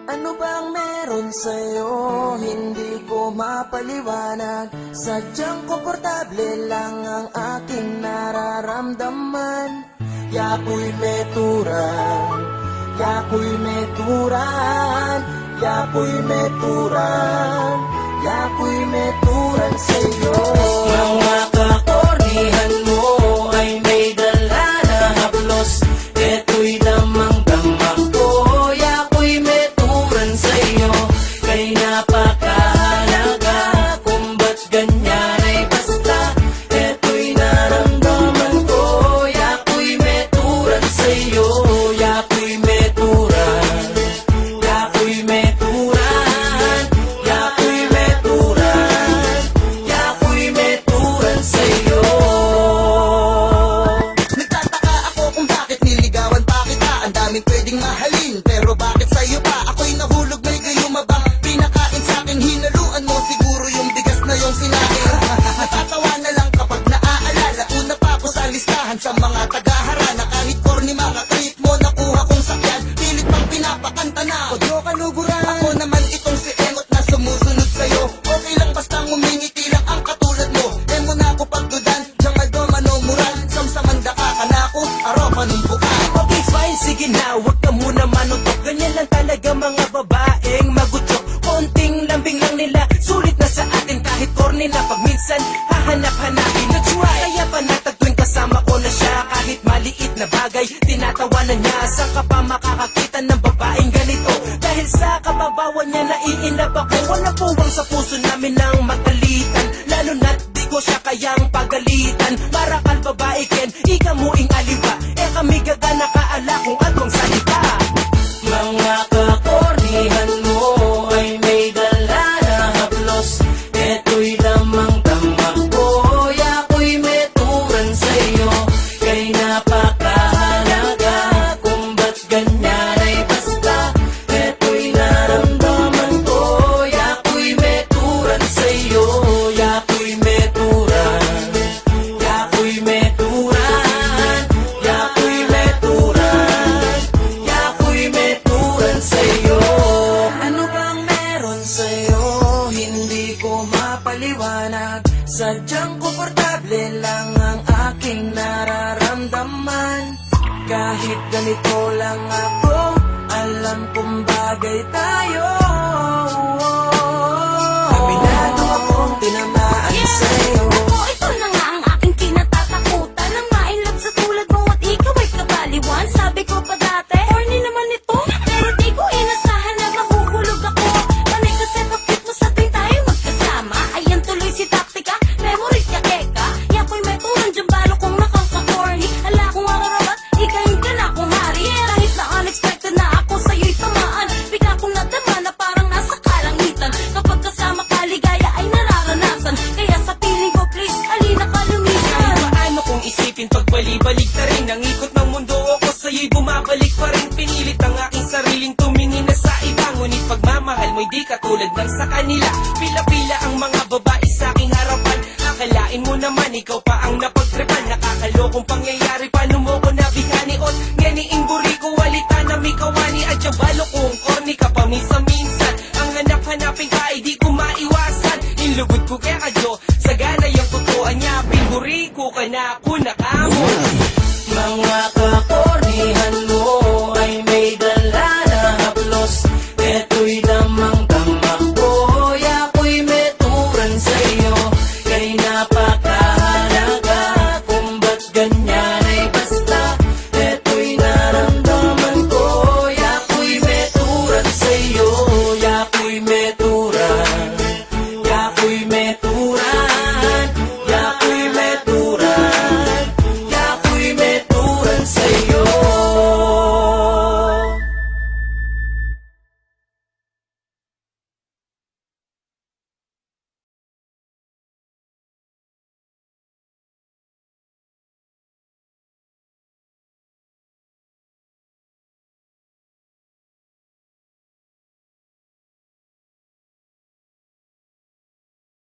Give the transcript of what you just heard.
Ano bang meron sa'yo? Hindi ko mapaliwanag. Sadyang komportable lang ang aking nararamdaman. Yako'y meturan, yako'y meturan, yako'y meturan, yako'y meturan sa'yo. Mga kakornihan mo ay may dala na haplos. Eto'y damang-dama ko, yako'y meturan sa'yo. Kay napakahalaga kung ba't ganyan ay basta. Eto'y naramdaman ko, yako'y meturan sa'yo. Yako'y meturan, yako'y meturan, yako'y meturan, yako'y meturan sa'yo. Nagtataka ako kung bakit niligawan pa kita. Ang daming pwedeng mahalin, pero bakit sa'yo pa? Ako'y nahulog, may gayuma ba? Pinakain sa'kin, hinaluan mo siguro yung bigas na yung sinain. Natatawa na lang kapag naaalala. Una pa ako sa listahan sa mga tagaharana. Kahit corny mga trip mo, nakuha kong sakyan. Pilit pang pinapakanta na Kodyo Kaluguran. Ako naman itong si Emot na sumusunod sa'yo. Okay lang basta ngumingiti lang ang katulad mo. Emo na ako pagdudan, Jangaldo Manomuran. Samsamanda ka na ako, aro panumbukan. Okay fine, sige na, huwag ka muna manutok. Ganyan lang talaga mga babaeng magutok. Konting lambing lang nila, sulit na sa atin. Kahit corny na pag minsan, hahanap-hanapin na try. Kaya panatag tuwing kasama ko na siya. Kahit maliit na bagay, tinatawanan niya. Saan ka pa makakakita ng babaeng ganito? Dahil sa kababawan niya, naiinlove ako. Wala puwang sa puso namin ng magalitan. Lalo na't di ko siya kayang pagalitan. Marakal babae ken, ika mo ing aliwa. Eh kami gaga nakaala kung anong salita. Mga kakornihan mo ay may dala na haplos. Eto'y damang-dama ko, yako'y meturan sa'yo. Kay napakahalaga kung ba't ganyan ay basta. Eto'y naramdaman ko, yako'y meturan sa'yo. Yako'y meturan, yako'y meturan, yako'y meturan, yako'y meturan sa'yo. Ano bang meron sa'yo? Hindi ko mapaliwanag. Sadyang komportable lang ang aking nararamdaman. Kahit ganito lang ako, alam kong bagay tayo. Aminado akong tinamaan sa'yo. Ako, ito na nga ang aking kinatatakutan. Ang ma-inlove sa tulad mo at ikaw ay kabaliwan. Sabi ko pa dati, corny naman ito. Pero di ko inasahan na mahuhulog ako. Panay kasi kapit mo sa tuwing tayo magkasama. Ayan tuloy si taktika, memories niya keka. Yako'y may turan dyan balo kong nakaka-corny. Ala kong ararawat, ikayin ka na kong hari. Kahit na unexpected na ako sa'yo'y tamaan. Bigla kong nadama na parang nasa kalangitan. Kapag kasama ka, ligaya ay nararanasan. Kaya sa piling ko, please, halina ka lumisan. Paano kung isipin pagbali-balik na rin? Ang ikot ng mundo ako sa'yo'y bumabalik pa rin. Pinilit ang aking sariling tumingin na sa iba. Ngunit pagmamahal mo'y di katulad ng sa kanila. Pila-pila ang mga babae sa aking harapan. Akalain mo naman ikaw pa ang napagtripan. Nakakalokong pangyayari, paano mo ko nabihani? Ot, ganiing buri ko, walita na may kawani. At yung balo kong corny ka pa minsan. Ang hanap-hanapin ka ay di ko maiwasan. Inlugod ko kaya kadyo, sagana yung totoo niya. Pinburi ko ka na ako nakamon. Mga